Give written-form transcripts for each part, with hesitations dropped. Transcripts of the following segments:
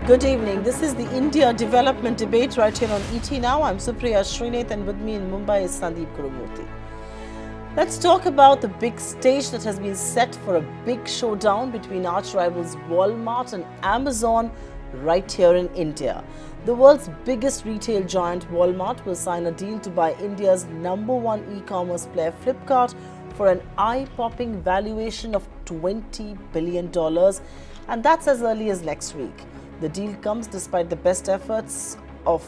Good evening. This is the India development debate right here on ET Now. I'm Supriya, Shrinate, and with me in Mumbai is Sandeep, Gurumurthi. Let's talk about the big stage that has been set for a big showdown between arch rivals Walmart and Amazon right here in India. The world's biggest retail giant Walmart will sign a deal to buy India's #1 e-commerce player Flipkart for an eye-popping valuation of $20 billion, and that's as early as next week. The deal comes despite the best efforts of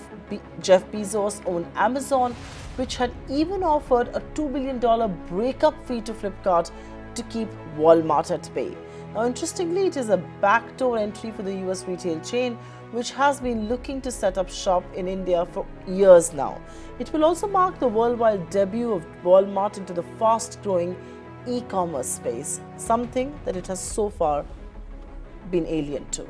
Jeff Bezos' own Amazon, which had even offered a $2 billion breakup fee to Flipkart to keep Walmart at bay. Now, interestingly, it is a backdoor entry for the US retail chain, which has been looking to set up shop in India for years now. It will also mark the worldwide debut of Walmart into the fast-growing e-commerce space, something that it has so far been alien to.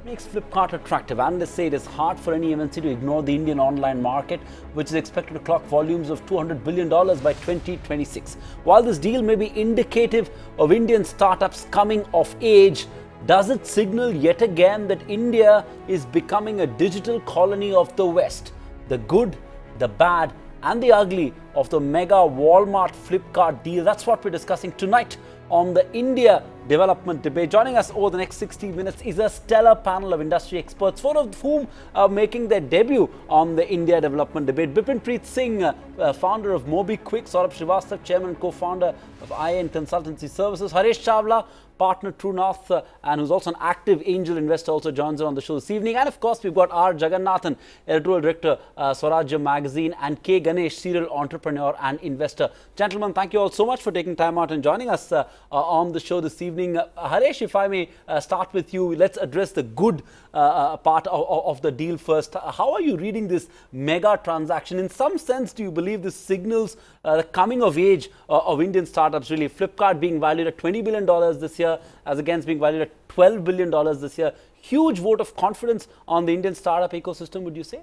Makes Flipkart attractive. Analysts say it is hard for any MNC to ignore the Indian online market, which is expected to clock volumes of $200 billion by 2026. While this deal may be indicative of Indian startups coming of age, does it signal yet again that India is becoming a digital colony of the West? The good, the bad, and the ugly of the mega Walmart-Flipkart deal. That's what we're discussing tonight on the India development debate. Joining us over the next 60 minutes is a stellar panel of industry experts, four of whom are making their debut on the India development debate. Bipinpreet Singh, founder of MobiKwik; Saurabh Srivastav, chairman and co-founder of IN Consultancy Services; Haresh Chawla, partner True North, and who's also an active angel investor, also joins us on the show this evening. And of course, we've got R. Jagannathan, editorial director, Swarajya Magazine, and K. Ganesh, serial entrepreneur and investor. Gentlemen, thank you all so much for taking time out and joining us on the show this evening. Haresh, if I may start with you, let's address the good part of the deal first. How are you reading this mega transaction? In some sense, do you believe this signals the coming of age of Indian startups, really? Flipkart being valued at $20 billion this year, as against being valued at $12 billion this year. Huge vote of confidence on the Indian startup ecosystem, would you say?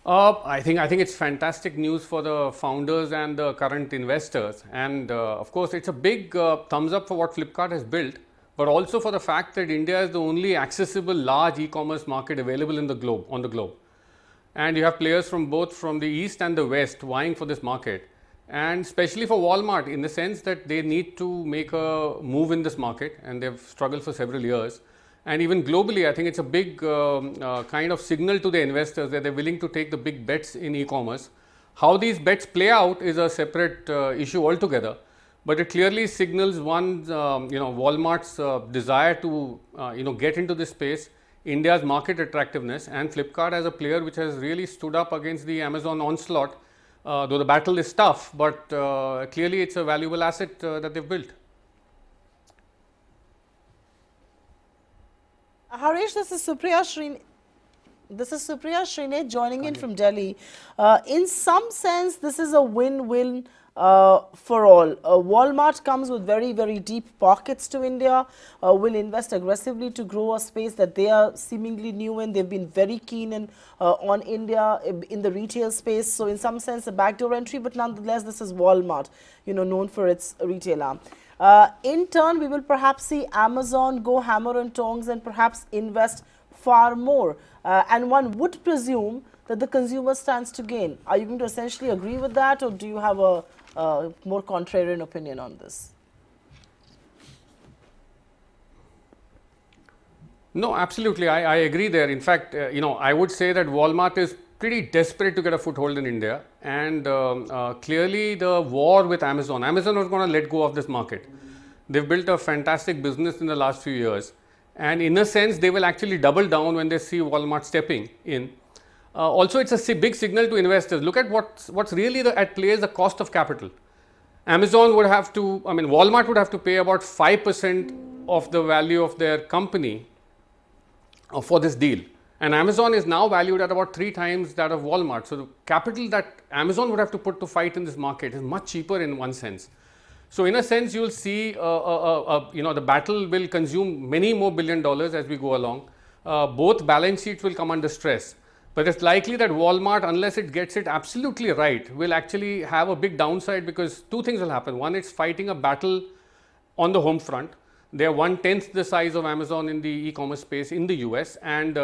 I think it's fantastic news for the founders and the current investors, and of course it's a big thumbs up for what Flipkart has built, but also for the fact that India is the only accessible large e-commerce market available in the globe, on the globe, and you have players from both from the east and the west vying for this market, and especially for Walmart in the sense that they need to make a move in this market, and they've struggled for several years. And even globally, I think it's a big kind of signal to the investors that they're willing to take the big bets in e-commerce. How these bets play out is a separate issue altogether, but it clearly signals one, Walmart's desire to, get into this space, India's market attractiveness, and Flipkart as a player which has really stood up against the Amazon onslaught, though the battle is tough, but clearly it's a valuable asset that they've built. Haresh, this is Supriya Shrinate joining in from Delhi. In some sense, this is a win-win for all. Walmart comes with very, very deep pockets to India, will invest aggressively to grow a space that they are seemingly new in. They've been very keen on India in the retail space. So in some sense, a backdoor entry, but nonetheless, this is Walmart, known for its retail arm. In turn, we will perhaps see Amazon go hammer and tongs and perhaps invest far more. And one would presume that the consumer stands to gain. Are you going to essentially agree with that, or do you have a more contrarian opinion on this? No, absolutely. I agree there. In fact, I would say that Walmart is pretty desperate to get a foothold in India, and clearly the war with Amazon was going to let go of this market. They've built a fantastic business in the last few years, and in a sense they will actually double down when they see Walmart stepping in. Also, it's a big signal to investors. Look at what's really at play is the cost of capital. Walmart would have to pay about 5% of the value of their company for this deal. And Amazon is now valued at about 3 times that of Walmart. So the capital that Amazon would have to put to fight in this market is much cheaper in one sense. So in a sense, you'll see, the battle will consume many more $1 billion as we go along. Both balance sheets will come under stress. But it's likely that Walmart, unless it gets it absolutely right, will actually have a big downside, because two things will happen. One, it's fighting a battle on the home front. They are 1/10 the size of Amazon in the e-commerce space in the US, and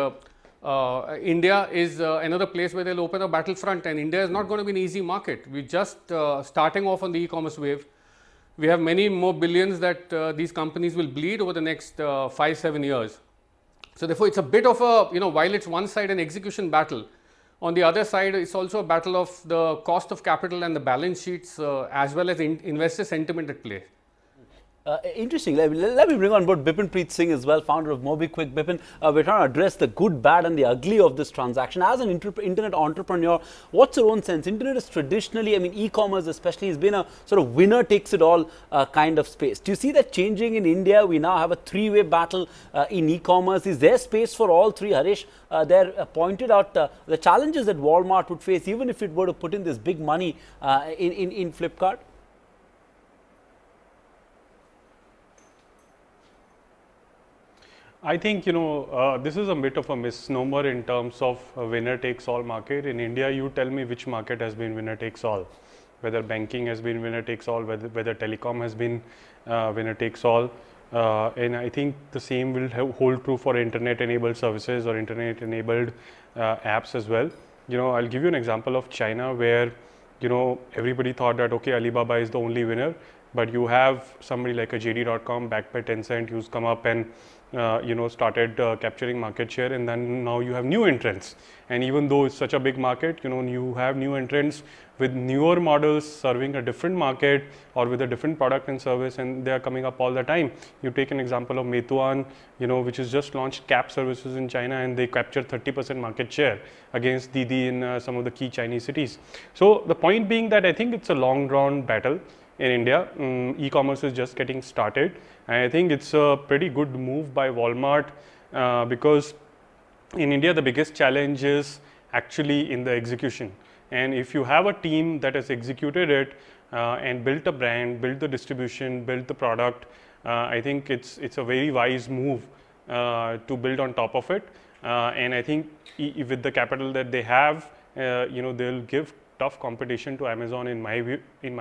India is another place where they'll open a battlefront, and India is not going to be an easy market. We're just starting off on the e-commerce wave. We have many more billions that these companies will bleed over the next 5-7 years. So therefore, it's a bit of a, while it's one side an execution battle, on the other side, it's also a battle of the cost of capital and the balance sheets as well as investor sentiment at play. Interesting. Let me bring on board Bipin Preet Singh as well, founder of MobiKwik. Bipin, we're trying to address the good, bad and the ugly of this transaction. As an internet entrepreneur, what's your own sense? Internet is traditionally, I mean, e-commerce especially, has been a sort of winner takes it all kind of space. Do you see that changing in India? We now have a three-way battle in e-commerce. Is there space for all three? Harish there pointed out the challenges that Walmart would face even if it were to put in this big money in Flipkart. I think, this is a bit of a misnomer in terms of a winner takes all market. In India, you tell me which market has been winner takes all, whether banking has been winner takes all, whether telecom has been winner takes all. And I think the same will hold true for internet enabled services or internet enabled apps as well. I'll give you an example of China where, everybody thought that, okay, Alibaba is the only winner, but you have somebody like a JD.com backed by Tencent who's come up and started capturing market share, and then now you have new entrants. And even though it's such a big market, you have new entrants with newer models serving a different market or with a different product and service, and they are coming up all the time. You take an example of Meituan, which has just launched cab services in China, and they capture 30% market share against Didi in some of the key Chinese cities. So the point being that I think it's a long drawn battle. In India, e-commerce is just getting started, and I think it's a pretty good move by Walmart because in India the biggest challenge is actually in the execution. And if you have a team that has executed it and built a brand, built the distribution, built the product, I think it's a very wise move to build on top of it. And I think with the capital that they have, they'll give tough competition to Amazon in my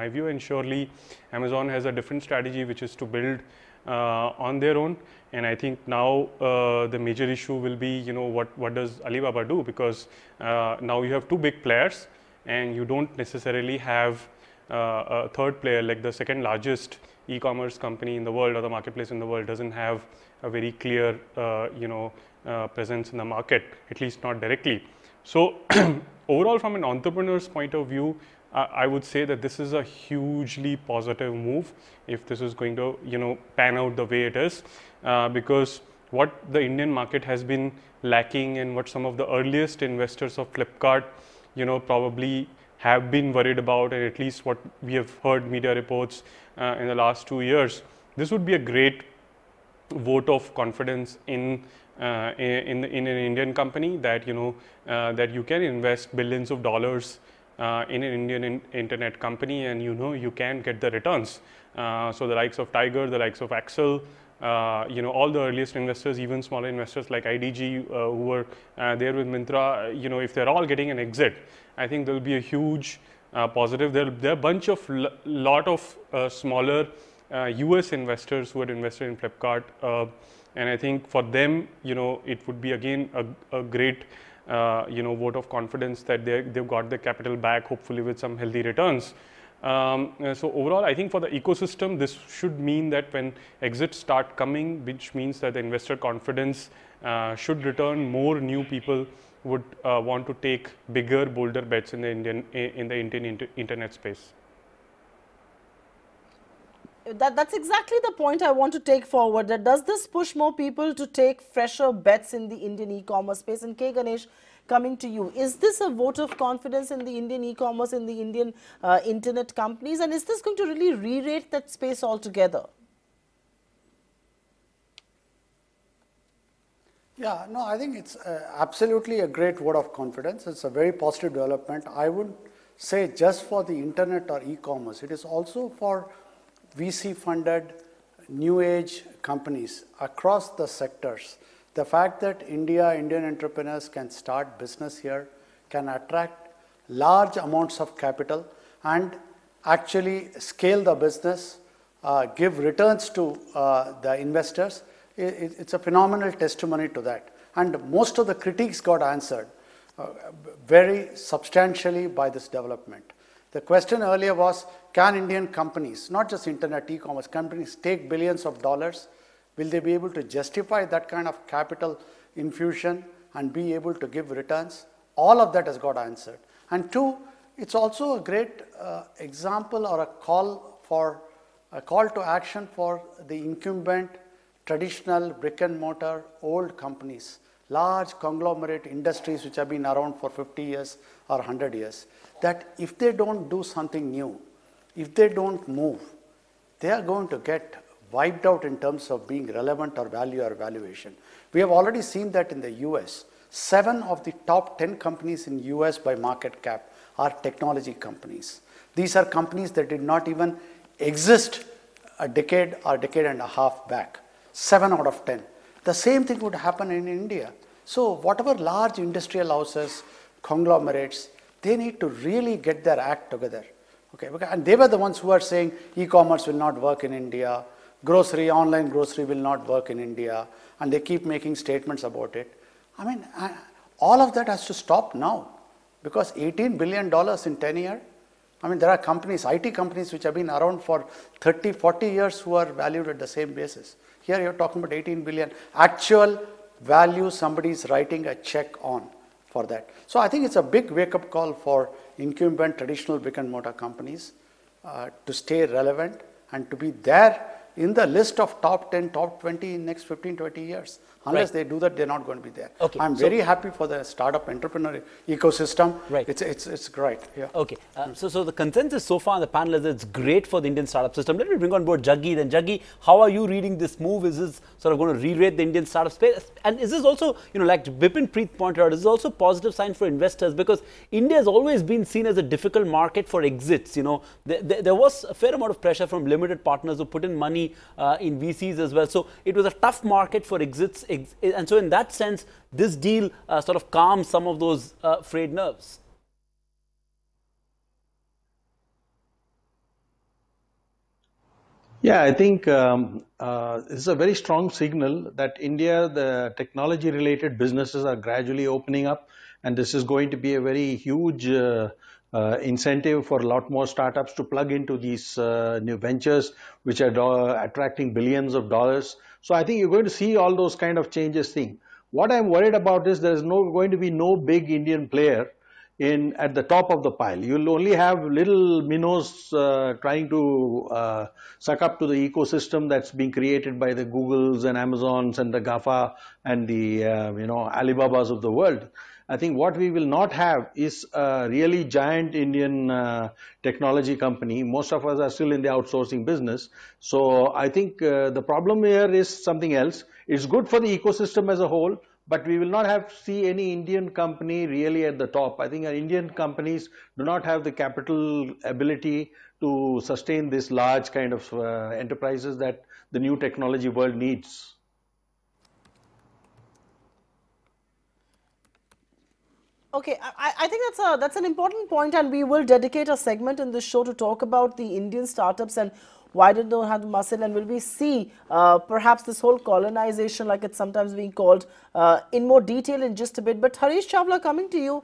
view, and surely Amazon has a different strategy, which is to build on their own. And I think now the major issue will be, what does Alibaba do, because now you have two big players and you don't necessarily have a third player. Like the second largest e-commerce company in the world or the marketplace in the world doesn't have a very clear presence in the market, at least not directly. So overall, from an entrepreneur's point of view, I would say that this is a hugely positive move if this is going to pan out the way it is, because what the Indian market has been lacking and what some of the earliest investors of Flipkart probably have been worried about, and at least what we have heard media reports in the last 2 years, this would be a great vote of confidence in an Indian company that that you can invest billions of dollars in an Indian internet company, and you can get the returns. So the likes of Tiger, the likes of Axel, all the earliest investors, even smaller investors like IDG who were there with Myntra, if they're all getting an exit, I think there will be a huge positive. There are a bunch of lot of smaller US investors who had invested in Flipkart, and I think for them, it would be again a great vote of confidence that they've got the capital back, hopefully with some healthy returns. So overall, I think for the ecosystem, this should mean that when exits start coming, which means that the investor confidence should return, more new people would want to take bigger, bolder bets in the Indian internet space. That's exactly the point I want to take forward. That does this push more people to take fresher bets in the Indian e-commerce space? And K. Ganesh, coming to you, is this a vote of confidence in the Indian e-commerce, in the Indian internet companies, and is this going to really re-rate that space altogether? Yeah, no, I think it's absolutely a great vote of confidence. It's a very positive development. I would say just for the internet or e-commerce, it is also for VC-funded new age companies across the sectors. The fact that Indian entrepreneurs can start business here, can attract large amounts of capital and actually scale the business give returns to the investors, it's a phenomenal testimony to that. And most of the critiques got answered very substantially by this development. The question earlier was, can Indian companies, not just internet e-commerce companies, take billions of dollars? Will they be able to justify that kind of capital infusion and be able to give returns? All of that has got answered. And two, it's also a great example or a call to action for the incumbent traditional brick and mortar old companies, large conglomerate industries which have been around for 50 years or 100 years, that if they don't do something new, if they don't move, they are going to get wiped out in terms of being relevant or value or valuation. We have already seen that in the US. 7 of the top 10 companies in US by market cap are technology companies. These are companies that did not even exist a decade or decade and a half back. 7 out of 10. The same thing would happen in India. So whatever large industrial houses, conglomerates, they need to really get their act together. Okay, and they were the ones who are saying e-commerce will not work in India, grocery, online grocery will not work in India, and they keep making statements about it. I mean, all of that has to stop now, because $18 billion in 10 years, I mean, there are companies, IT companies, which have been around for 30, 40 years who are valued at the same basis. Here you're talking about 18 billion actual value somebody is writing a check on for that. So I think it's a big wake-up call for incumbent traditional brick and mortar companies to stay relevant and to be there in the list of top 10, top 20 in next 15, 20 years. Unless they do that, they're not going to be there. Okay, I'm very happy for the startup entrepreneur ecosystem. Right. It's great. Yeah. Okay. So the consensus so far on the panel is it's great for the Indian startup system. Let me bring on board Jaggi. Then Jaggi, how are you reading this move? Is this sort of going to re-rate the Indian startup space? And is this also, like Bipin Preet pointed out, is this also a positive sign for investors? Because India has always been seen as a difficult market for exits. There was a fair amount of pressure from limited partners who put in money in VCs as well. So it was a tough market for exits. And so in that sense, this deal sort of calms some of those frayed nerves. Yeah, I think it's a very strong signal that India, the technology-related businesses are gradually opening up, and this is going to be a very huge incentive for a lot more startups to plug into these new ventures, which are attracting billions of dollars. So I think you're going to see all those kind of changes. What I'm worried about is there's going to be no big Indian player at the top of the pile. You'll only have little minnows trying to suck up to the ecosystem that's being created by the Googles and Amazons and the GAFA and the Alibabas of the world. I think what we will not have is a really giant Indian technology company. Most of us are still in the outsourcing business. So I think the problem here is something else. It's good for the ecosystem as a whole, but we will not see any Indian company really at the top. I think our Indian companies do not have the capital ability to sustain this large kind of enterprises that the new technology world needs. Okay, I think that's an important point, and we will dedicate a segment in this show to talk about the Indian startups and why did they have the muscle, and will we see perhaps this whole colonization, like it's sometimes being called, in more detail in just a bit. But Harish Chawla, coming to you,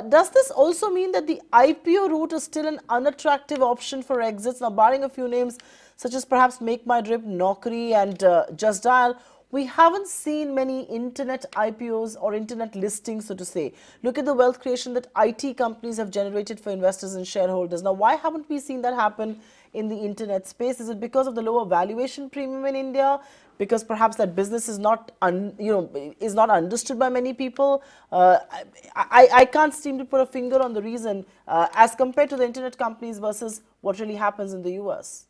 does this also mean that the IPO route is still an unattractive option for exits? Now, barring a few names such as perhaps Make My Drip, Naukri and Just Dial, we haven't seen many internet IPOs or internet listings, so to say. Look at the wealth creation that IT companies have generated for investors and shareholders. Now, why haven't we seen that happen in the internet space? Is it because of the lower valuation premium in India? Because perhaps that business is not, is not understood by many people? I can't seem to put a finger on the reason as compared to the internet companies versus what really happens in the US.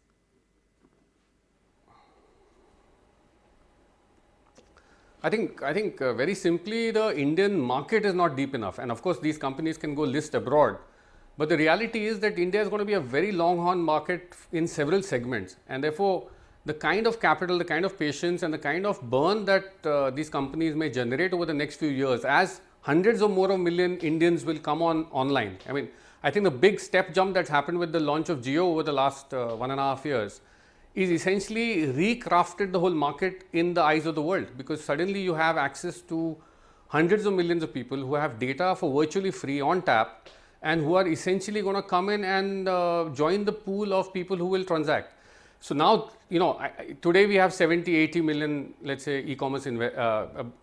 I think very simply the Indian market is not deep enough, and of course these companies can go list abroad, but the reality is that India is going to be a very longhorn market in several segments, and therefore the kind of capital, the kind of patience and the kind of burn that these companies may generate over the next few years as hundreds or more of million Indians will come online. I mean, I think the big step jump that's happened with the launch of Jio over the last 1.5 years is essentially recrafted the whole market in the eyes of the world, because suddenly you have access to hundreds of millions of people who have data for virtually free on tap, and who are essentially going to come in and join the pool of people who will transact. So now, you know, today we have 70, 80 million, let's say, e-commerce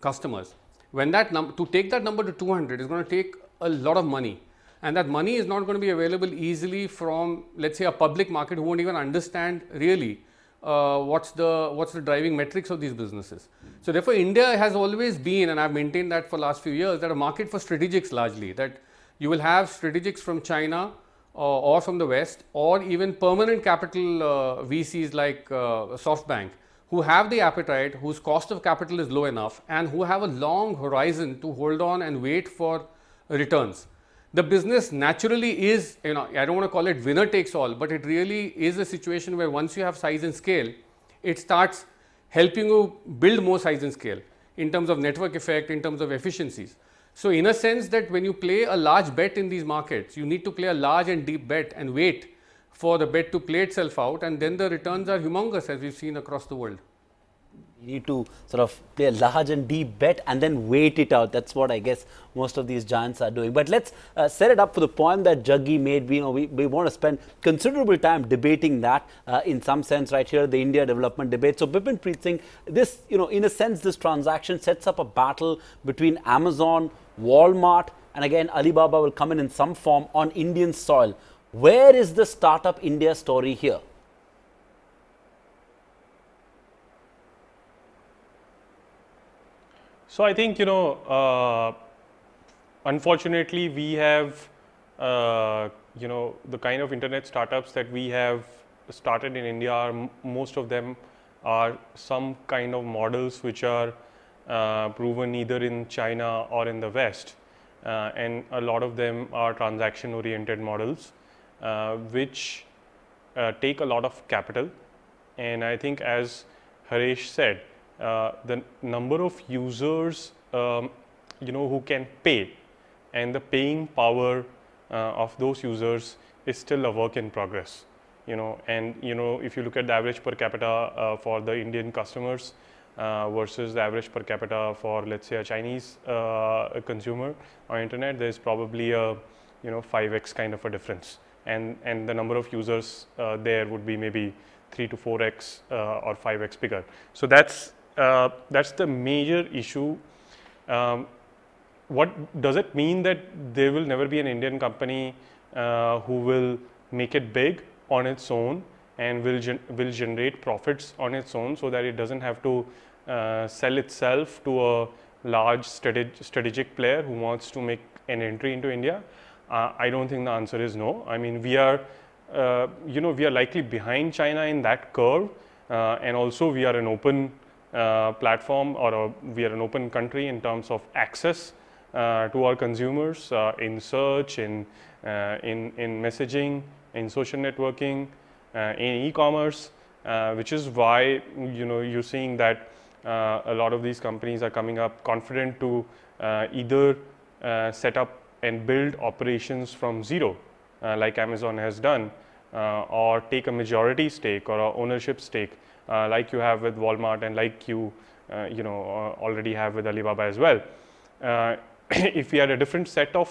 customers. When that to take that number to 200 is going to take a lot of money. And that money is not going to be available easily from, let's say, a public market who won't even understand really what's the driving metrics of these businesses. So therefore, India has always been, and I've maintained that for the last few years, that a market for strategics largely, that you will have strategics from China or from the West, or even permanent capital VCs like SoftBank, who have the appetite, whose cost of capital is low enough, and who have a long horizon to hold on and wait for returns. The business naturally is, you know, I don't want to call it winner takes all, but it really is a situation where once you have size and scale, it starts helping you build more size and scale in terms of network effect, in terms of efficiencies. So in a sense that when you play a large bet in these markets, you need to play a large and deep bet and wait for the bet to play itself out, and then the returns are humongous, as we've seen across the world. You need to sort of play a large and deep bet and then wait it out. That's what I guess most of these giants are doing. But let's set it up for the point that Jaggi made. We want to spend considerable time debating that in some sense right here, the India development debate. So Bipin Preet Singh, this, you know, in a sense, this transaction sets up a battle between Amazon, Walmart, and again, Alibaba will come in some form on Indian soil. Where is the startup India story here? So I think, you know, unfortunately, we have, you know, the kind of internet startups that we have started in India, most of them are some kind of models which are proven either in China or in the West. And a lot of them are transaction oriented models, which take a lot of capital. And I think, as Harish said, the number of users, you know, who can pay, and the paying power of those users is still a work in progress. You know, and you know, if you look at the average per capita for the Indian customers versus the average per capita for, let's say, a Chinese consumer on internet, there is probably a, you know, 5x kind of a difference, and the number of users there would be maybe 3 to 4x or 5x bigger. So that's the major issue. What does it mean that there will never be an Indian company who will make it big on its own and will generate profits on its own, so that it doesn't have to sell itself to a large strategic player who wants to make an entry into India? I don't think the answer is no. I mean, we are, you know, we are likely behind China in that curve, and also we are an open platform, or we are an open country in terms of access to our consumers in search, in messaging, in social networking, in e-commerce, which is why, you know, you're seeing that a lot of these companies are coming up confident to either set up and build operations from zero, like Amazon has done, or take a majority stake or a ownership stake, like you have with Walmart, and like you know, already have with Alibaba as well. If we had a different set of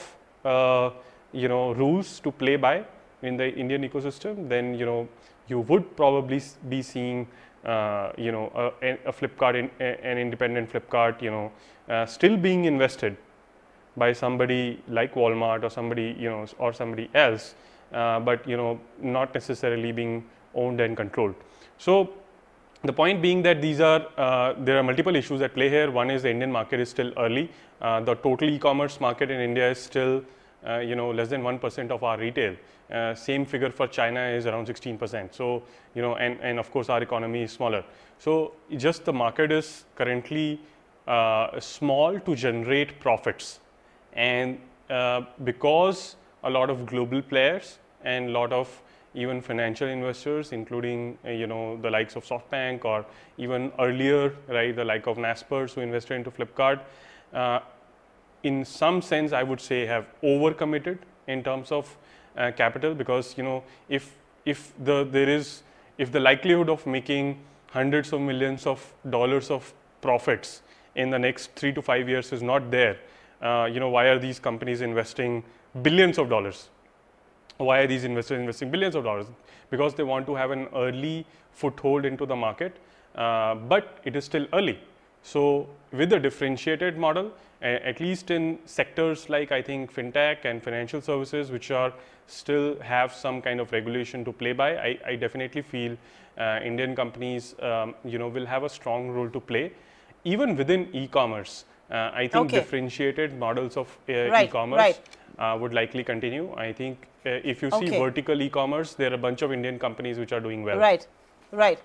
you know, rules to play by in the Indian ecosystem, then, you know, you would probably be seeing you know, a Flipkart, an independent Flipkart, you know, still being invested by somebody like Walmart or somebody, you know, or somebody else, but, you know, not necessarily being owned and controlled. So the point being that these are there are multiple issues at play here. One is the Indian market is still early. The total e-commerce market in India is still you know, less than 1% of our retail. Same figure for China is around 16%. So, you know, and of course our economy is smaller. So just the market is currently small to generate profits, and because a lot of global players and a lot of even financial investors, including you know, the likes of SoftBank, or even earlier, right, the like of Naspers who invested into Flipkart, in some sense I would say have overcommitted in terms of capital, because, you know, if there is if the likelihood of making hundreds of millions of dollars of profits in the next 3 to 5 years is not there, why are these companies investing billions of dollars? Why are these investors investing billions of dollars? Because they want to have an early foothold into the market, but it is still early. So with a differentiated model, at least in sectors like I think fintech and financial services, which are still have some kind of regulation to play by, I definitely feel Indian companies will have a strong role to play. Even within e-commerce, I think differentiated models of e-commerce would likely continue. I think if you see vertical e-commerce, there are a bunch of Indian companies which are doing well. Right.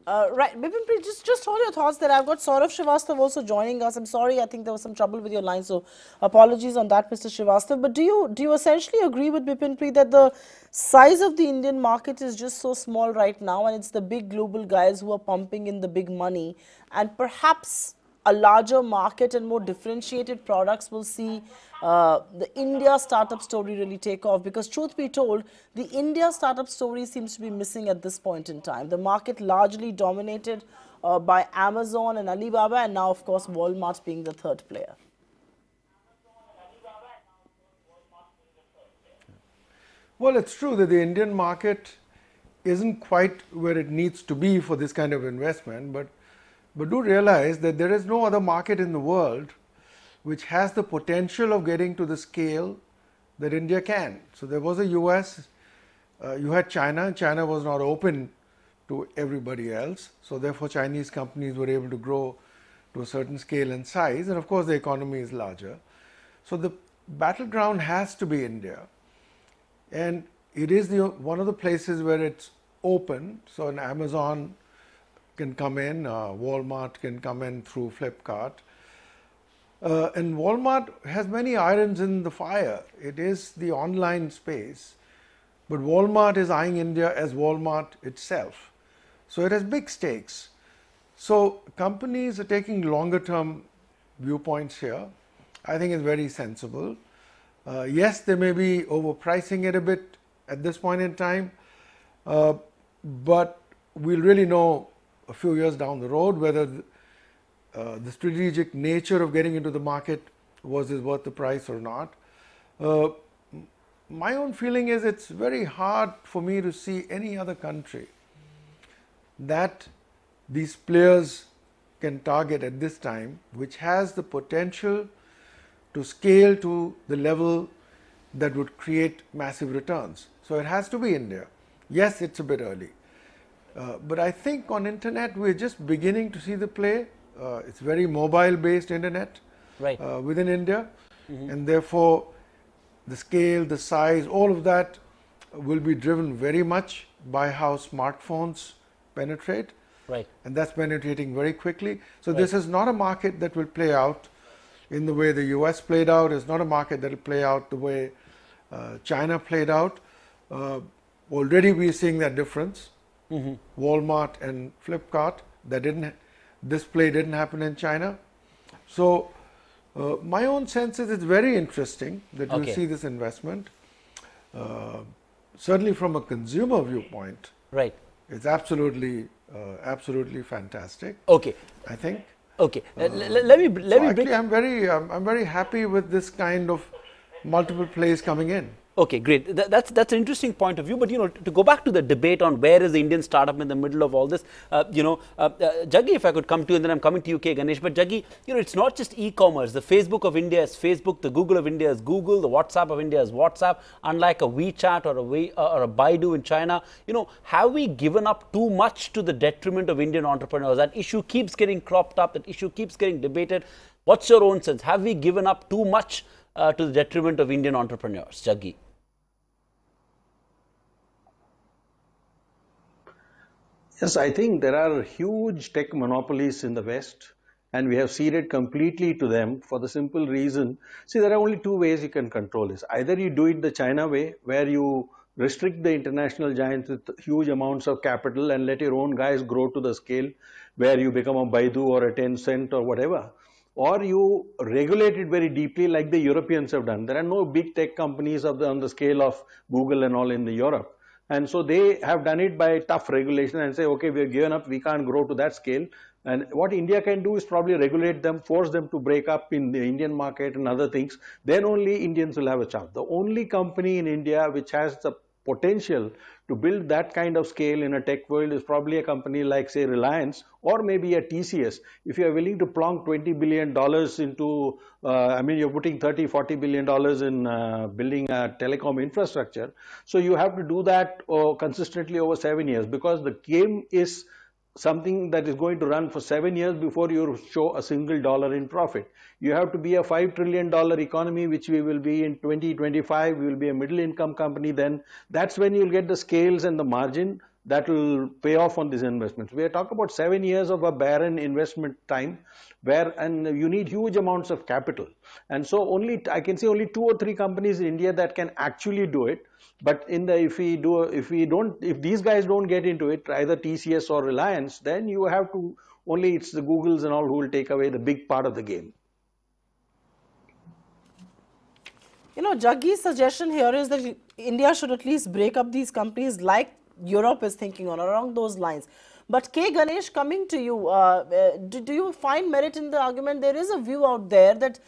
Bipin, just hold your thoughts there. I've got Saurav Srivastava also joining us. I'm sorry, I think there was some trouble with your line, so apologies on that, Mr. Srivastava. But do you essentially agree with Bipin that the size of the Indian market is just so small right now, and it's the big global guys who are pumping in the big money, and perhaps a larger market and more differentiated products will see the India startup story really take off? Because truth be told, the India startup story seems to be missing at this point in time. The market largely dominated by Amazon and Alibaba, and now of course Walmart being the third player. Well, it's true that the Indian market isn't quite where it needs to be for this kind of investment, but do realize that there is no other market in the world which has the potential of getting to the scale that India can. So there was a US, you had China, and China was not open to everybody else. So therefore Chinese companies were able to grow to a certain scale and size, and of course the economy is larger. So the battleground has to be India, and it is one of the places where it's open. So an Amazon can come in, Walmart can come in through Flipkart. And Walmart has many irons in the fire. It is the online space, but Walmart is eyeing India as Walmart itself. So it has big stakes. So companies are taking longer term viewpoints here. I think it's very sensible. Yes, they may be overpricing it a bit at this point in time, but we'll really know a few years down the road whether the strategic nature of getting into the market was worth the price or not. My own feeling is it's very hard for me to see any other country that these players can target at this time, which has the potential to scale to the level that would create massive returns. So it has to be India. Yes, it's a bit early. But I think on internet, we're just beginning to see the play. It's very mobile-based internet within India. And therefore, the scale, the size, all of that will be driven very much by how smartphones penetrate. And that's penetrating very quickly. So this is not a market that will play out in the way the US played out. It's not a market that will play out the way China played out. Already we're seeing that difference. Walmart and Flipkart, this play didn't happen in China. So my own sense is it's very interesting that you see this investment. Certainly from a consumer viewpoint, it's absolutely fantastic. I think. Let me actually, I'm very happy with this kind of multiple plays coming in. Okay, great. That's an interesting point of view. But to go back to the debate on where is the Indian startup in the middle of all this, Jaggi, if I could come to you, and then I'm coming to you, K. Ganesh. But Jaggi, it's not just e-commerce. The Facebook of India is Facebook. The Google of India is Google. The WhatsApp of India is WhatsApp. Unlike a WeChat or a Baidu in China, have we given up too much to the detriment of Indian entrepreneurs? That issue keeps getting cropped up. That issue keeps getting debated. What's your own sense? Have we given up too much to the detriment of Indian entrepreneurs, Jaggi? Yes, I think there are huge tech monopolies in the West, and we have ceded completely to them for the simple reason. See, there are only two ways you can control this. Either you do it the China way, where you restrict the international giants with huge amounts of capital and let your own guys grow to the scale where you become a Baidu or a Tencent or whatever. Or you regulate it very deeply like the Europeans have done. There are no big tech companies on the scale of Google and all in Europe. And so they have done it by tough regulation and say, okay, we're given up, we can't grow to that scale. And what India can do is probably regulate them, force them to break up in the Indian market and other things. Then only Indians will have a chance. The only company in India which has the potential to build that kind of scale in a tech world is probably a company like, say, Reliance or maybe a TCS. If you are willing to plonk $20 billion into, I mean, you're putting $30–40 billion in building a telecom infrastructure. So you have to do that consistently over 7 years, because the game is something that is going to run for 7 years before you show a single dollar in profit. You have to be a $5 trillion economy, which we will be in 2025. We will be a middle income company then. That's when you'll get the scales and the margin that will pay off on these investments. We are talking about 7 years of a barren investment time, and you need huge amounts of capital. And so I can see only 2 or 3 companies in India that can actually do it. But if these guys don't get into it, either TCS or Reliance, then you have to, only it's the Googles and all who will take away the big part of the game. You know, Jaggi's suggestion here is that India should at least break up these companies like Europe is thinking on, along those lines. But K. Ganesh, coming to you, do you find merit in the argument? There is a view out there that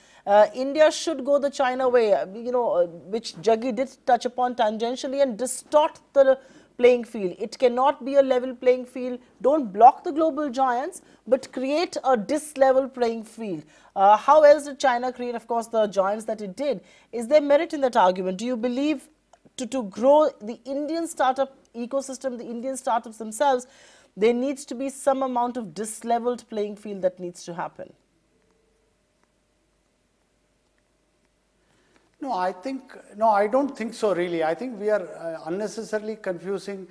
India should go the China way, which Jaggi did touch upon tangentially, and distort the playing field. It cannot be a level playing field. Don't block the global giants, but create a dislevel playing field. How else did China create, of course, the giants that it did? Is there merit in that argument? Do you believe to grow the Indian startup ecosystem, the Indian startups themselves, there needs to be some amount of disleveled playing field that needs to happen? No, I don't think so really. I think we are unnecessarily confusing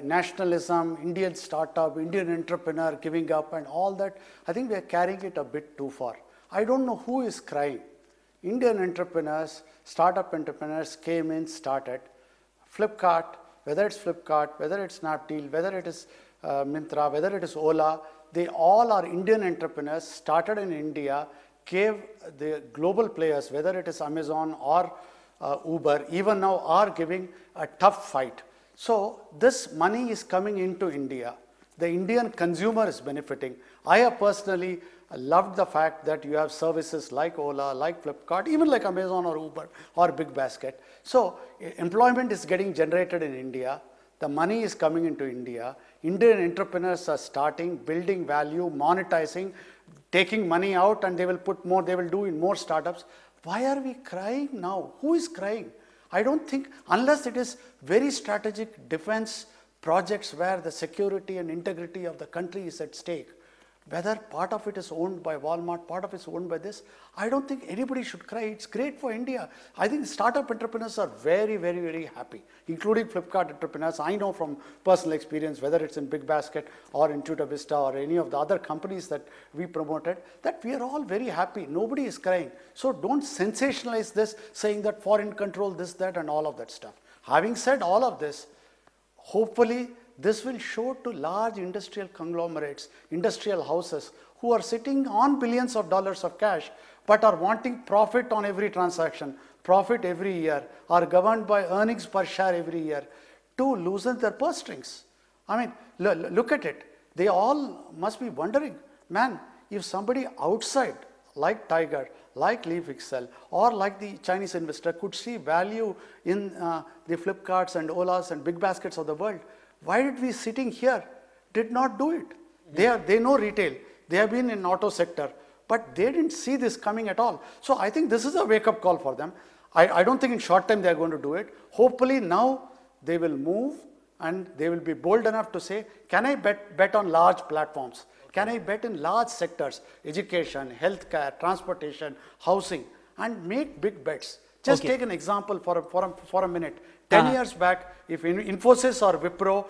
nationalism, Indian startup, Indian entrepreneur giving up and all that. I think we are carrying it a bit too far. I don't know who is crying. Indian entrepreneurs, startup entrepreneurs came in, started. Flipkart, whether it's Flipkart, whether it's Snapdeal, whether it is Myntra, whether it is Ola, they all are Indian entrepreneurs, started in India, gave the global players, whether it is Amazon or Uber, even now are giving a tough fight. So this money is coming into India. The Indian consumer is benefiting. I have personally loved the fact that you have services like Ola, like Flipkart, even like Amazon or Uber or Big Basket. So employment is getting generated in India. The money is coming into India. Indian entrepreneurs are starting, building value, monetizing, taking money out, and they will put more, they will do in more startups. Why are we crying now? Who is crying? I don't think, unless it is very strategic defense projects where the security and integrity of the country is at stake, whether part of it is owned by Walmart, part of it is owned by this, I don't think anybody should cry. It's great for India. I think startup entrepreneurs are very, very, very happy, including Flipkart entrepreneurs. I know from personal experience, whether it's in Big Basket or in Intuitive Vista or any of the other companies that we promoted, that we are all very happy. Nobody is crying. So don't sensationalize this, saying that foreign control, this, that, and all of that stuff. Having said all of this, hopefully, this will show to large industrial conglomerates, industrial houses who are sitting on billions of dollars of cash but are wanting profit on every transaction, profit every year, are governed by earnings per share every year, to loosen their purse strings. I mean, look at it. They all must be wondering, man, if somebody outside like Tiger, like Leaf Excel, or like the Chinese investor could see value in the Flipkarts and Olas and Big Baskets of the world, why did we sitting here did not do it? They know retail. They have been in auto sector, but they didn't see this coming at all. So I think this is a wake-up call for them. I don't think in short time they are going to do it. Hopefully now they will move and they will be bold enough to say, can I bet on large platforms? Can I bet in large sectors, education, healthcare, transportation, housing, and make big bets? Just take an example for a minute. 10 years back, if Infosys or Wipro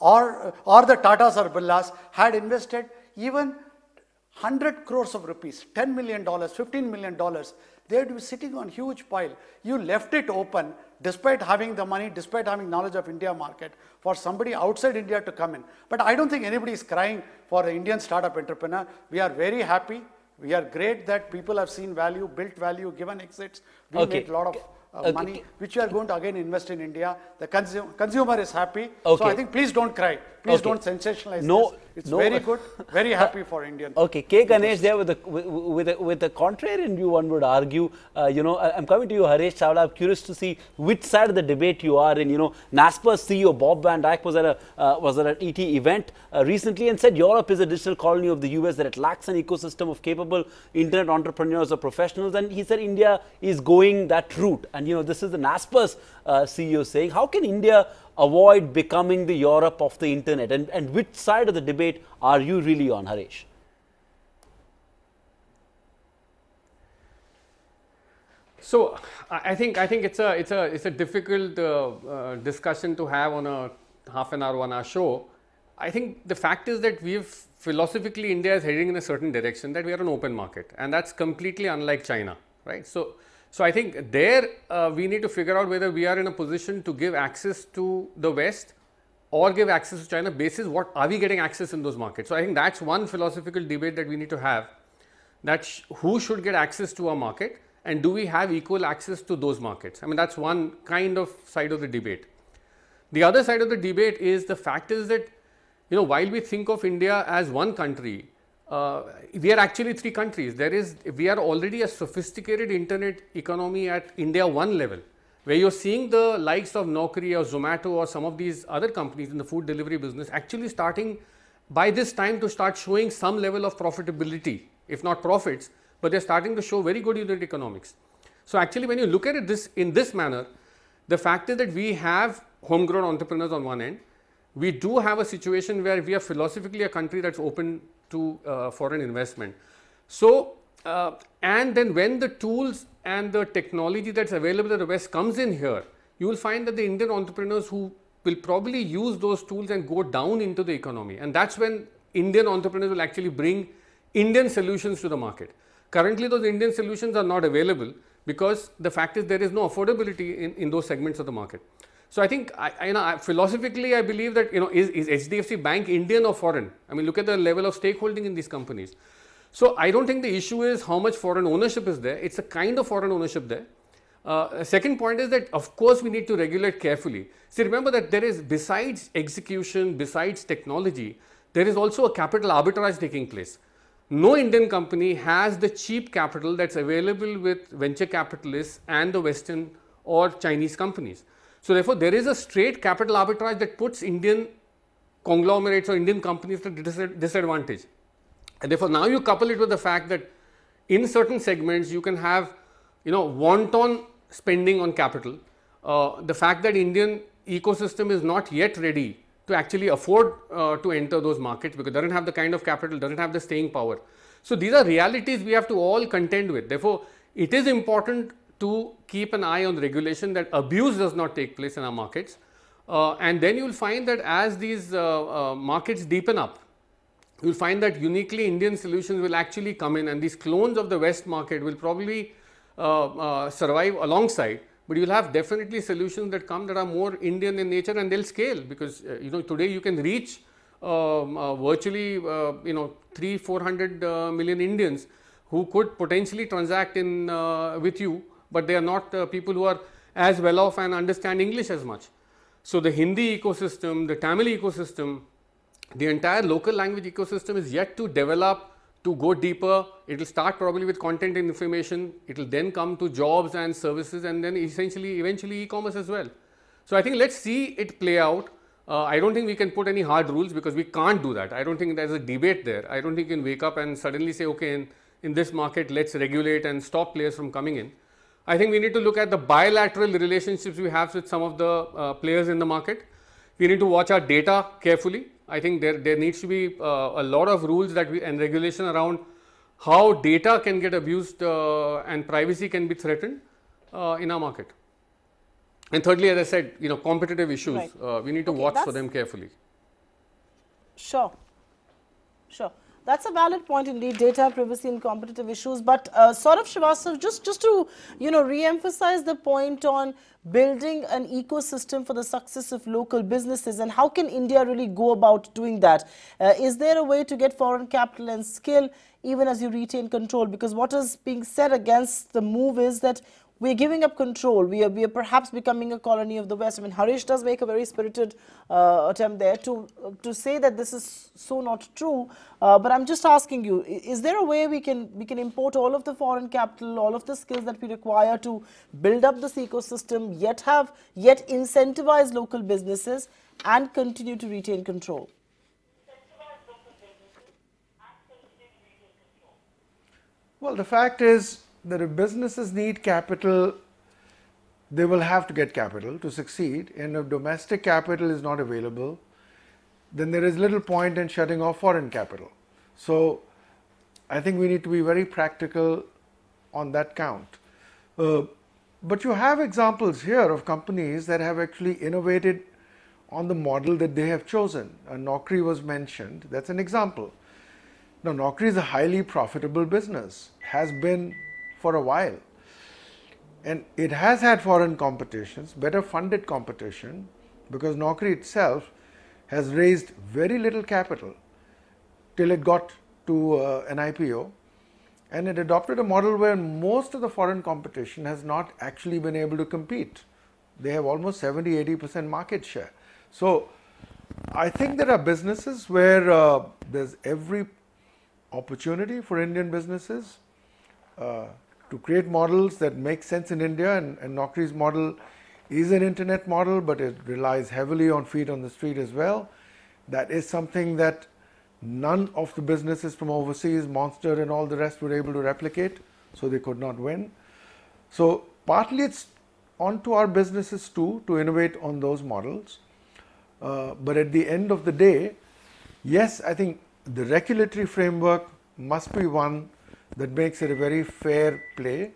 or the Tatas or Birlas had invested even 100 crores of rupees, $10 million, $15 million, they would be sitting on huge pile. You left it open despite having the money, despite having knowledge of India market, for somebody outside India to come in. But I don't think anybody is crying for an Indian startup entrepreneur. We are very happy. We are great that people have seen value, built value, given exits. We made a lot of money, which you are going to again invest in India. The consumer is happy. Okay. So I think please don't cry. Please don't sensationalize this. It's very good, very happy for Indian. Okay, K. Ganesh there with the contrarian view, one would argue. I'm coming to you, Haresh Chawla. I'm curious to see which side of the debate you are in. NASPER's CEO Bob Van Dyke was at an ET event recently and said Europe is a digital colony of the US, that it lacks an ecosystem of capable internet entrepreneurs or professionals, and he said India is going that route. And this is the NASPER's CEO saying, how can India avoid becoming the Europe of the internet? And which side of the debate are you really on, Haresh? So I think it's a difficult discussion to have on a half an hour, 1 hour show. I think the fact is that philosophically India is heading in a certain direction, that we are an open market, and that's completely unlike China, right? So I think there we need to figure out whether we are in a position to give access to the West or give access to China basis what are we getting access in those markets. So I think that's one philosophical debate that we need to have, that who should get access to our market and do we have equal access to those markets. I mean, that's one kind of side of the debate. The other side of the debate is the fact is that while we think of India as one country, we are actually 3 countries. We are already a sophisticated internet economy at India 1 level, where you're seeing the likes of Naukri or Zomato or some of these other companies in the food delivery business actually starting by this time to start showing some level of profitability, if not profits, but they're starting to show very good unit economics. So actually when you look at it in this manner, the fact is that we have homegrown entrepreneurs on one end. We do have a situation where we are philosophically a country that's open to foreign investment. So, and then when the tools and the technology that's available in the West comes in here, you will find that the Indian entrepreneurs who will probably use those tools and go down into the economy. And that's when Indian entrepreneurs will actually bring Indian solutions to the market. Currently, those Indian solutions are not available because the fact is there is no affordability in those segments of the market. So I think, philosophically, I believe that, is HDFC Bank Indian or foreign? I mean, look at the level of stakeholding in these companies. So I don't think the issue is how much foreign ownership is there. It's a kind of foreign ownership there. Second point is that, of course, we need to regulate carefully. See, remember that there is, besides execution, besides technology, there is also a capital arbitrage taking place. No Indian company has the cheap capital that's available with venture capitalists and the Western or Chinese companies. So therefore, there is a straight capital arbitrage that puts Indian conglomerates or Indian companies at disadvantage. And therefore, now you couple it with the fact that in certain segments you can have, wanton spending on capital. The fact that Indian ecosystem is not yet ready to actually afford to enter those markets because it doesn't have the kind of capital, doesn't have the staying power. So these are realities we have to all contend with. Therefore, it is important to keep an eye on regulation that abuse does not take place in our markets. And then you will find that as these markets deepen up, you will find that uniquely Indian solutions will actually come in, and these clones of the West market will probably survive alongside. But you will have definitely solutions that come that are more Indian in nature, and they'll scale because today you can reach virtually 300-400 million Indians who could potentially transact in with you, but they are not people who are as well off and understand English as much. So the Hindi ecosystem, the Tamil ecosystem, the entire local language ecosystem is yet to develop, to go deeper. It will start probably with content and information. It will then come to jobs and services, and then eventually e-commerce as well. So I think let's see it play out. I don't think we can put any hard rules because we can't do that. I don't think there's a debate there. I don't think you can wake up and suddenly say, okay, in this market, let's regulate and stop players from coming in. I think we need to look at the bilateral relationships we have with some of the players in the market. We need to watch our data carefully. I think there needs to be a lot of rules and regulation around how data can get abused and privacy can be threatened in our market. And thirdly, as I said, competitive issues, right. We need to watch for them carefully. Sure. That's a valid point indeed, data, privacy and competitive issues. But Saurav Srivastava, just to, re-emphasize the point on building an ecosystem for the success of local businesses, and how can India really go about doing that? Is there a way to get foreign capital and skill even as you retain control? Because what is being said against the move is that we're giving up control. We are perhaps becoming a colony of the West. I mean, Harish does make a very spirited attempt there to say that this is so not true. But I'm just asking you, is there a way we can import all of the foreign capital, all of the skills that we require to build up this ecosystem, yet incentivize local businesses and continue to retain control? Well, the fact is that if businesses need capital, they will have to get capital to succeed. And if domestic capital is not available, then there is little point in shutting off foreign capital. So I think we need to be very practical on that count. But you have examples here of companies that have actually innovated on the model that they have chosen. Naukri was mentioned. That's an example. Now, Naukri is a highly profitable business, has been for a while. And it has had foreign competitions, better funded competition, because Naukri itself has raised very little capital till it got to an IPO. And it adopted a model where most of the foreign competition has not actually been able to compete. They have almost 70–80% market share. So I think there are businesses where there's every opportunity for Indian businesses to create models that make sense in India, and Naukri's model is an internet model, but it relies heavily on feet on the street as well. That is something that none of the businesses from overseas, Monster and all the rest, were able to replicate, so they could not win. So partly it's onto our businesses too to innovate on those models. But at the end of the day, yes, I think the regulatory framework must be one that makes it a very fair play.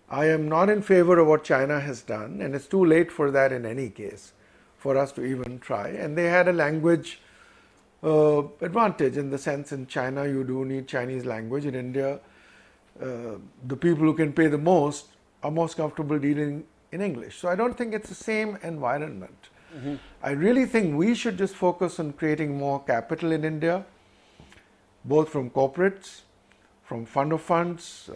I am not in favor of what China has done, and it's too late for that in any case, for us to even try. And they had a language advantage, in the sense in China you do need Chinese language. In India, the people who can pay the most are most comfortable dealing in English. So I don't think it's the same environment. I really think we should just focus on creating more capital in India, both from corporates, from fund of funds,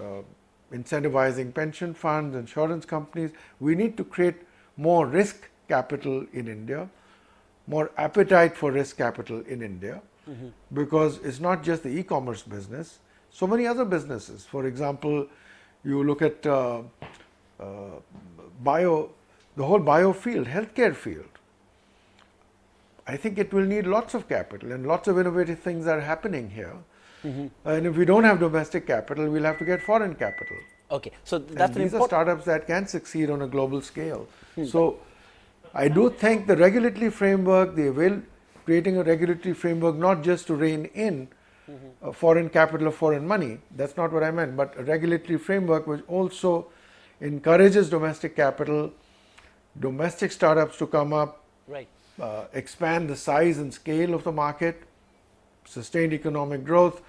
incentivizing pension funds, insurance companies. We need to create more risk capital in India, more appetite for risk capital in India, because it's not just the e-commerce business, so many other businesses. For example, you look at the whole bio field, healthcare field. I think it will need lots of capital, and lots of innovative things are happening here. And if we don't have domestic capital, we'll have to get foreign capital. Okay, so that's these are startups that can succeed on a global scale. So I do think the regulatory framework, creating a regulatory framework not just to rein in foreign capital or foreign money, that's not what I meant, but a regulatory framework which also encourages domestic capital, domestic startups to come up, expand the size and scale of the market, sustained economic growth.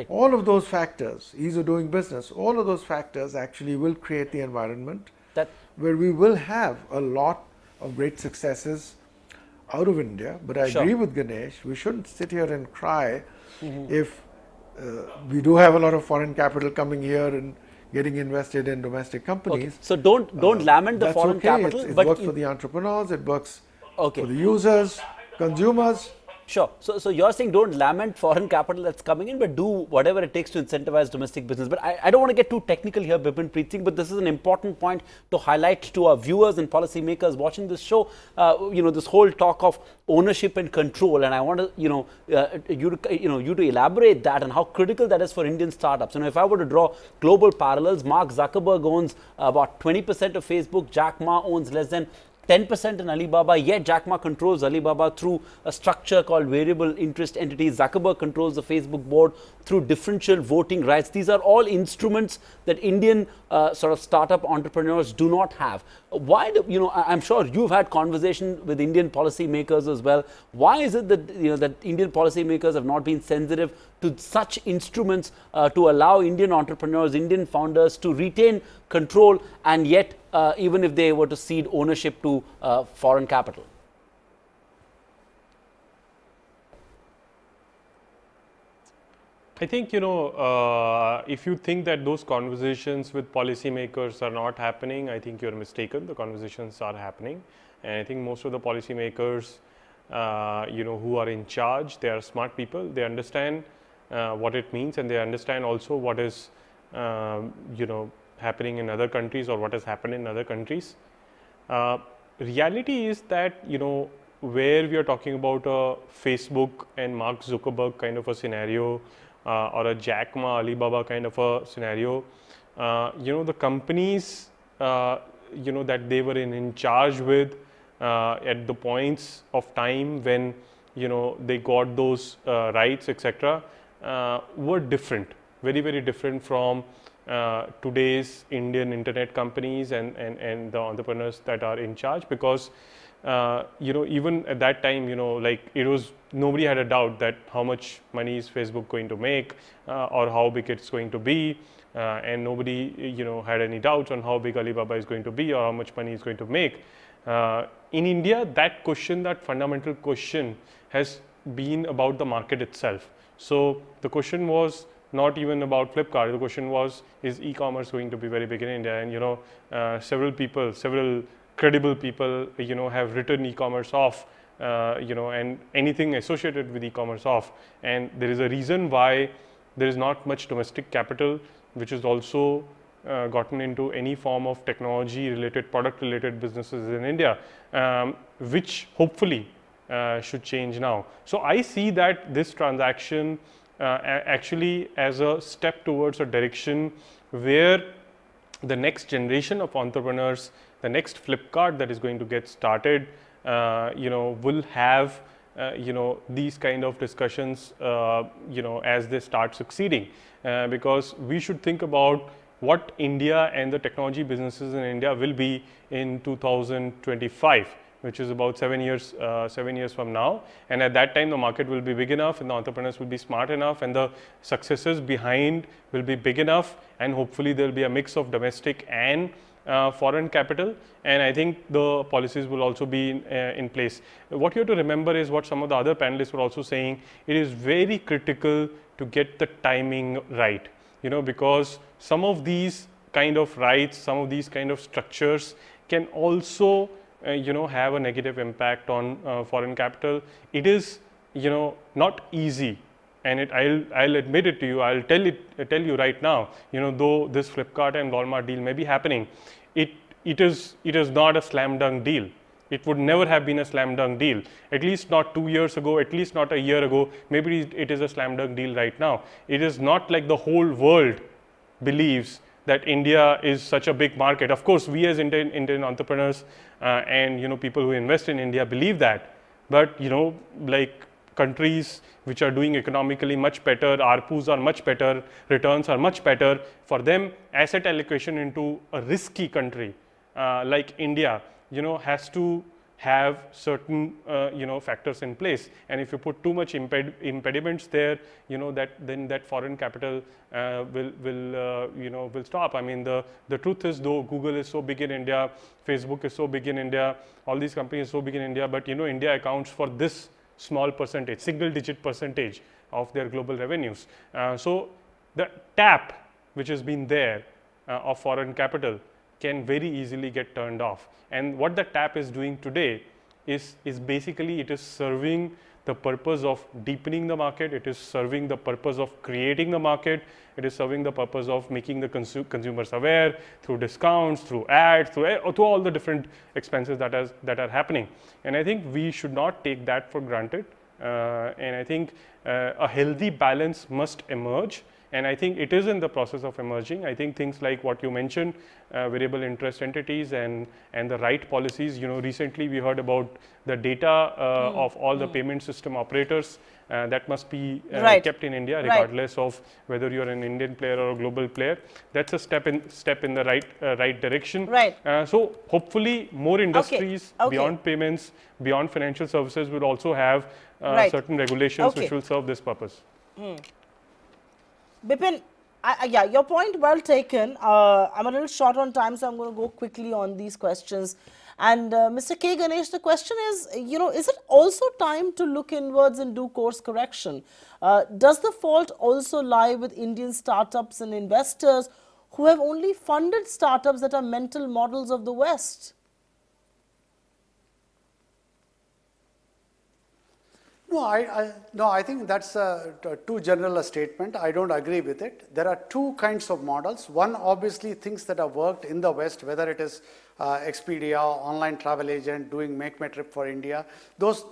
All of those factors, ease of doing business, all of those factors actually will create the environment where we will have a lot of great successes out of India. But I agree with Ganesh, we shouldn't sit here and cry if we do have a lot of foreign capital coming here and getting invested in domestic companies. So don't lament the foreign capital. It works for the entrepreneurs, it works for the users, consumers. Sure. So you're saying don't lament foreign capital that's coming in, but do whatever it takes to incentivize domestic business. But I don't want to get too technical here, Bipin Preet Singh, but this is an important point to highlight to our viewers and policymakers watching this show. This whole talk of ownership and control, and I want to, you to elaborate that and how critical that is for Indian startups. If I were to draw global parallels, Mark Zuckerberg owns about 20% of Facebook, Jack Ma owns less than 10% in Alibaba, yet Jack Ma controls Alibaba through a structure called variable interest entities. Zuckerberg controls the Facebook board through differential voting rights. These are all instruments that Indian sort of startup entrepreneurs do not have. Why do, I'm sure you've had conversation with Indian policymakers as well. Why is it that, that Indian policymakers have not been sensitive to such instruments to allow Indian entrepreneurs, Indian founders to retain control, and yet even if they were to cede ownership to foreign capital? I think, if you think that those conversations with policymakers are not happening, I think you're mistaken. The conversations are happening. And I think most of the policymakers, who are in charge, they are smart people. They understand what it means, and they understand also what is, happening in other countries or what has happened in other countries. Reality is that, where we are talking about a Facebook and Mark Zuckerberg kind of a scenario, or a Jack Ma Alibaba kind of a scenario, the companies, that they were in charge with at the points of time when, they got those rights, etc., were different, very, very different from today's Indian internet companies and the entrepreneurs that are in charge, because even at that time, it was, nobody had a doubt that how much money is Facebook going to make, or how big it's going to be, and nobody, had any doubts on how big Alibaba is going to be or how much money it's going to make. In India, that question, that fundamental question, has been about the market itself. So the question was not even about Flipkart. The question was, is e-commerce going to be very big in India? And several credible people, have written e-commerce off, and anything associated with e-commerce off. And there is a reason why there is not much domestic capital which is also gotten into any form of technology related, product related businesses in India, which hopefully should change now. So I see that this transaction actually as a step towards a direction where the next generation of entrepreneurs, the next Flipkart that is going to get started, will have these kind of discussions, as they start succeeding, because we should think about what India and the technology businesses in India will be in 2025, which is about 7 years from now. And at that time, the market will be big enough and the entrepreneurs will be smart enough and the successes behind will be big enough, and hopefully there will be a mix of domestic and foreign capital, and I think the policies will also be in place. What you have to remember is what some of the other panelists were also saying. It is very critical to get the timing right, because some of these kind of rights, some of these kind of structures can also have a negative impact on foreign capital. It is not easy, and I'll admit it to you. I'll tell you right now. Though this Flipkart and Walmart deal may be happening, it is not a slam dunk deal. It would never have been a slam dunk deal. At least not 2 years ago. At least not a year ago. Maybe it is a slam dunk deal right now. It is not like the whole world believes that India is such a big market. Of course, we as Indian entrepreneurs and people who invest in India believe that. But like countries which are doing economically much better, ARPUs are much better, returns are much better, for them asset allocation into a risky country like India, has to have certain factors in place. And if you put too much impediments there, then that foreign capital will stop. I mean, the truth is, though Google is so big in India, Facebook is so big in India, all these companies are so big in India, but India accounts for this small percentage, single digit percentage of their global revenues. So the tap which has been there of foreign capital can very easily get turned off. And what the tap is doing today is basically, it is serving the purpose of deepening the market, it is serving the purpose of creating the market, it is serving the purpose of making the consumers aware through discounts, through ads, through all the different expenses that are happening. And I think we should not take that for granted. And I think a healthy balance must emerge. And I think it is in the process of emerging. I think things like what you mentioned, variable interest entities and the right policies. Recently we heard about the data of all the payment system operators that must be kept in India, regardless of whether you're an Indian player or a global player. That's a step in the right direction. So hopefully more industries beyond payments, beyond financial services will also have certain regulations which will serve this purpose. Bipin, yeah, your point well taken. I'm a little short on time, so I'm going to go quickly on these questions. And Mr. K. Ganesh, the question is, is it also time to look inwards and do course correction? Does the fault also lie with Indian startups and investors who have only funded startups that are mental models of the West? No, I think that's too general a statement. I don't agree with it. There are two kinds of models. One, obviously, things that have worked in the West, whether it is Expedia, online travel agent, doing Make My Trip for India. Those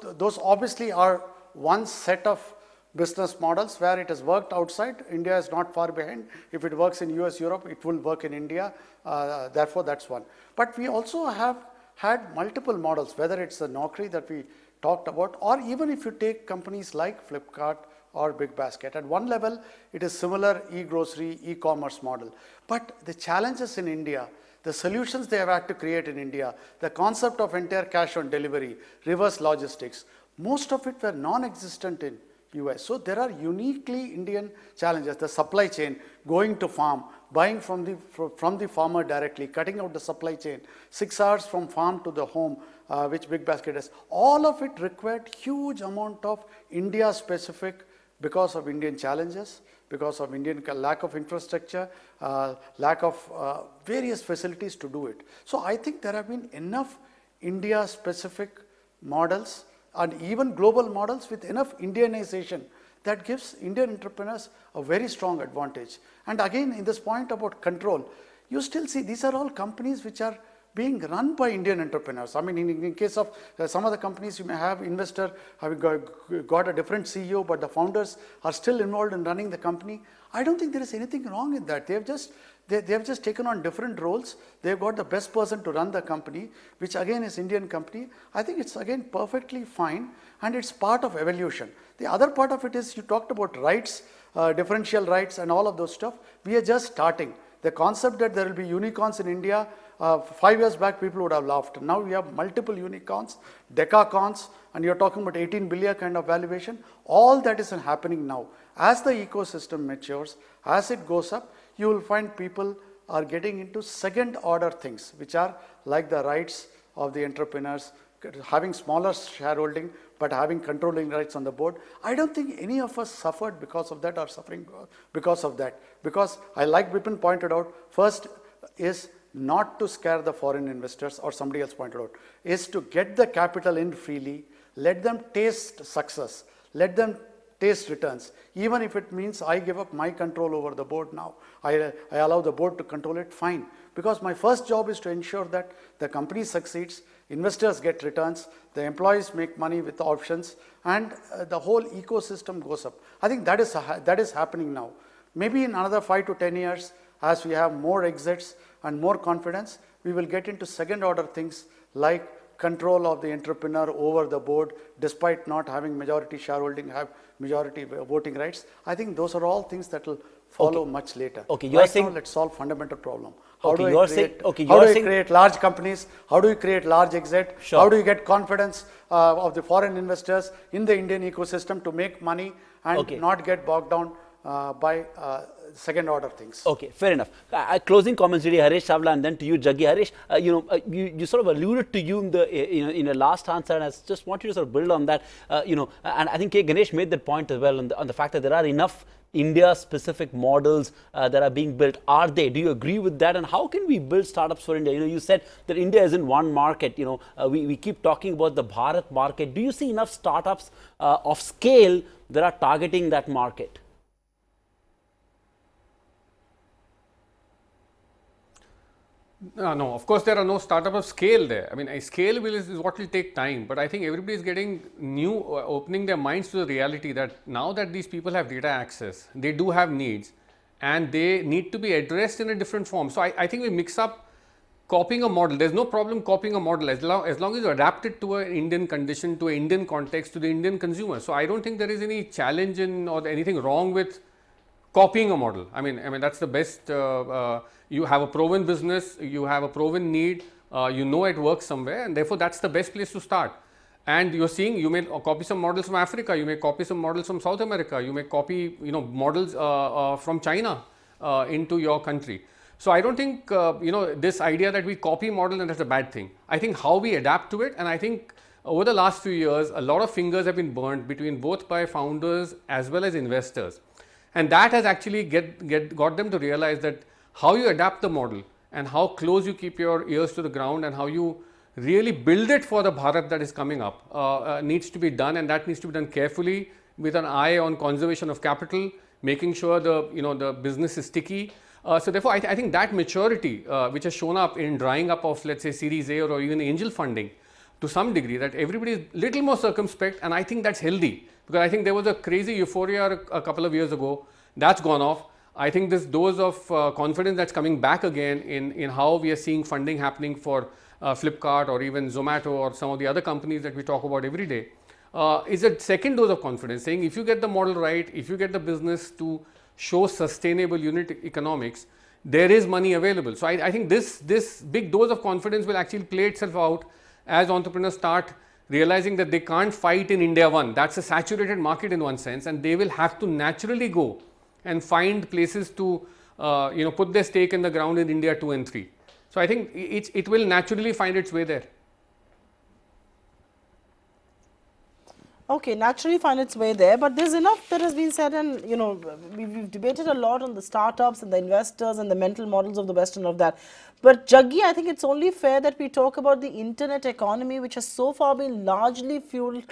obviously are one set of business models where it has worked outside. India is not far behind. If it works in US, Europe, it will work in India. Therefore, that's one. But we also have had multiple models, whether it's the Naukri that we talked about, or even if you take companies like Flipkart or Big Basket. At one level, it is similar e-grocery, e-commerce model. But the challenges in India, the solutions they have had to create in India, the concept of entire cash on delivery, reverse logistics, most of it were non-existent in US. So there are uniquely Indian challenges. The supply chain, going to farm, buying from the farmer directly, cutting out the supply chain, 6 hours from farm to the home, which Big Basket has. All of it required huge amount of India specific because of Indian challenges, because of Indian lack of infrastructure, lack of various facilities to do it. So I think there have been enough India specific models and even global models with enough Indianization that gives Indian entrepreneurs a very strong advantage. And again, in this point about control, you still see these are all companies which are being run by Indian entrepreneurs. I mean, in case of some of the companies, you may have investor having got a different CEO, but the founders are still involved in running the company. I don't think there is anything wrong in that. They have just taken on different roles. They've got the best person to run the company, which again is Indian company. I think it's again perfectly fine, and it's part of evolution. The other part of it is you talked about rights, differential rights and all of those stuff. We are just starting. The concept that there will be unicorns in India, 5 years back people would have laughed. Now we have multiple unicorns, decacons, and you're talking about 18 billion kind of valuation. All that is happening now. As the ecosystem matures, as it goes up, you will find people are getting into second order things, which are like the rights of the entrepreneurs, having smaller shareholding, but having controlling rights on the board. I don't think any of us suffered because of that or suffering because of that. Because I like Vipin pointed out, first is not to scare the foreign investors, or somebody else pointed out, is to get the capital in freely, let them taste success, let them taste returns, even if it means I give up my control over the board now. I allow the board to control it, fine. Because my first job is to ensure that the company succeeds, investors get returns, the employees make money with options, and the whole ecosystem goes up. I think that is happening now. Maybe in another 5 to 10 years, as we have more exits and more confidence, we will get into second order things like control of the entrepreneur over the board, despite not having majority shareholding, have majority voting rights. I think those are all things that will follow much later. Okay, you're saying, now, let's solve fundamental problem. How do I create large companies? How do you create large exit? Sure. How do you get confidence of the foreign investors in the Indian ecosystem to make money and not get bogged down by second order things? Okay, fair enough. Closing comments, really, Harish Savla, and then to you, Jaggi. Harish, you sort of alluded to you in the last answer, and I just want you to sort of build on that. And I think K. Ganesh made that point as well on the fact that there are enough India-specific models that are being built. Are they? Do you agree with that? And how can we build startups for India? You said that India isn't one market. We keep talking about the Bharat market. Do you see enough startups of scale that are targeting that market? No, of course there are no startup of scale there. I mean, a scale is what will take time, but I think everybody is getting opening their minds to the reality that now that these people have data access, they do have needs and they need to be addressed in a different form. So I think we mix up copying a model. There's no problem copying a model as long as you adapt it to an Indian condition, to an Indian context, to the Indian consumer. So I don't think there is any challenge in or anything wrong with copying a model. I mean that's the best. You have a proven business, you have a proven need, it works somewhere, and therefore that's the best place to start. And you're seeing, you may copy some models from Africa, you may copy some models from South America, you may copy models from China into your country. So I don't think, this idea that we copy model and that's a bad thing. I think how we adapt to it, and I think over the last few years, a lot of fingers have been burnt between both by founders as well as investors. And that has actually got them to realize that how you adapt the model and how close you keep your ears to the ground and how you really build it for the Bharat that is coming up needs to be done, and that needs to be done carefully with an eye on conservation of capital, making sure the business is sticky. So therefore, I think that maturity which has shown up in drying up of, let's say, Series A or even angel funding to some degree, that everybody is little more circumspect, and I think that's healthy, because I think there was a crazy euphoria a couple of years ago. That's gone off. I think this dose of confidence that's coming back again in how we are seeing funding happening for Flipkart or even Zomato or some of the other companies that we talk about every day is a second dose of confidence, saying if you get the model right, if you get the business to show sustainable unit economics, there is money available. So I think this big dose of confidence will actually play itself out as entrepreneurs start realizing that they can't fight in India 1. That's a saturated market in one sense, and they will have to naturally go and find places to put their stake in the ground in India 2 and 3. So I think it will naturally find its way there. Okay, naturally find its way there, but there's enough that has been said, and we've debated a lot on the startups and the investors and the mental models of the West and of that. But Jaggi, I think it's only fair that we talk about the internet economy, which has so far been largely fueled,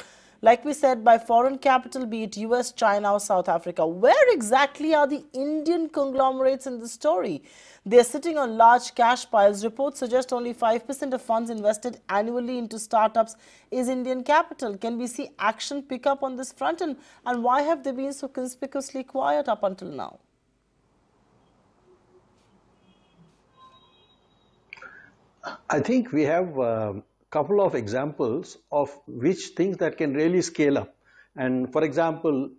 like we said, by foreign capital, be it US, China or South Africa. Where exactly are the Indian conglomerates in the story? They're sitting on large cash piles. Reports suggest only 5% of funds invested annually into startups is Indian capital. Can we see action pick up on this front? And why have they been so conspicuously quiet up until now? I think we have a couple of examples of which things that can really scale up. And for example,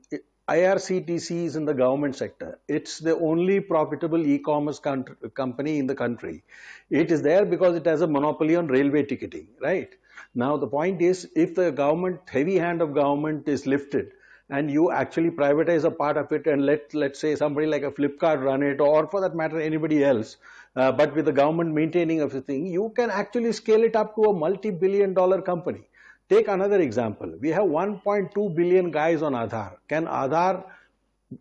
IRCTC is in the government sector. It's the only profitable e-commerce company in the country. It is there because it has a monopoly on railway ticketing, right? Now the point is, if the heavy hand of government is lifted and you actually privatize a part of it and let's say somebody like a Flipkart run it, or for that matter anybody else, but with the government maintaining everything, you can actually scale it up to a multi-billion-dollar company. Take another example. We have 1.2 billion guys on Aadhaar. Can Aadhaar,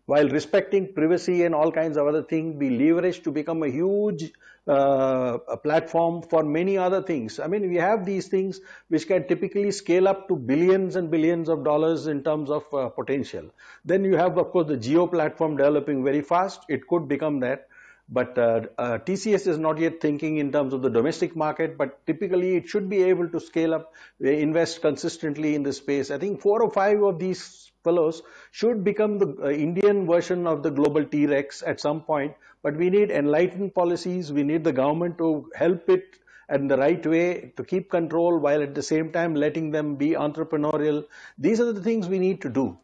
while respecting privacy and all kinds of other things, be leveraged to become a huge platform for many other things? I mean, we have these things which can typically scale up to billions and billions of dollars in terms of potential. Then you have, of course, the Geo platform developing very fast. It could become that. But TCS is not yet thinking in terms of the domestic market, but typically it should be able to scale up, invest consistently in this space. I think 4 or 5 of these fellows should become the Indian version of the global T-Rex at some point, but we need enlightened policies. We need the government to help it in the right way, to keep control while at the same time letting them be entrepreneurial. These are the things we need to do.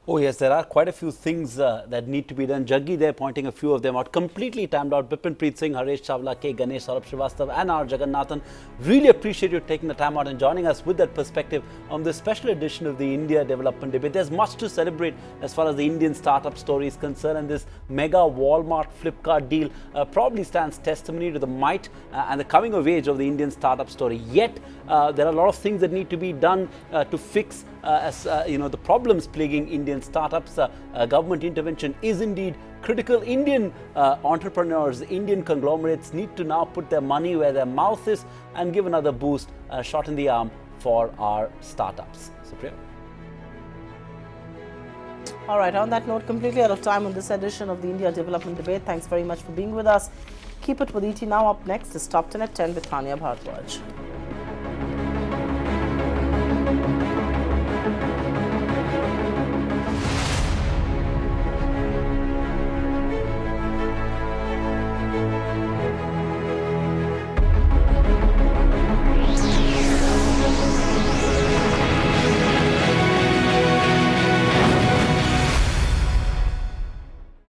Oh yes, there are quite a few things that need to be done. Jaggi there pointing a few of them out. Completely timed out. Bipinpreet Singh, Haresh Chawla, K. Ganesh, Saurabh Srivastava and R. Jagannathan. Really appreciate you taking the time out and joining us with that perspective on this special edition of the India Development Debate. There's much to celebrate as far as the Indian startup story is concerned, and this mega Walmart-Flipkart deal probably stands testimony to the might and the coming of age of the Indian startup story. Yet, there are a lot of things that need to be done to fix the problems plaguing Indian startups. Government intervention is indeed critical. Indian entrepreneurs, Indian conglomerates need to now put their money where their mouth is and give another boost, shot in the arm for our startups. Supriya. All right, on that note, completely out of time on this edition of the India Development Debate. Thanks very much for being with us. Keep it with ET Now. Up next is Top 10 at 10 with Tanya Bharadwaj.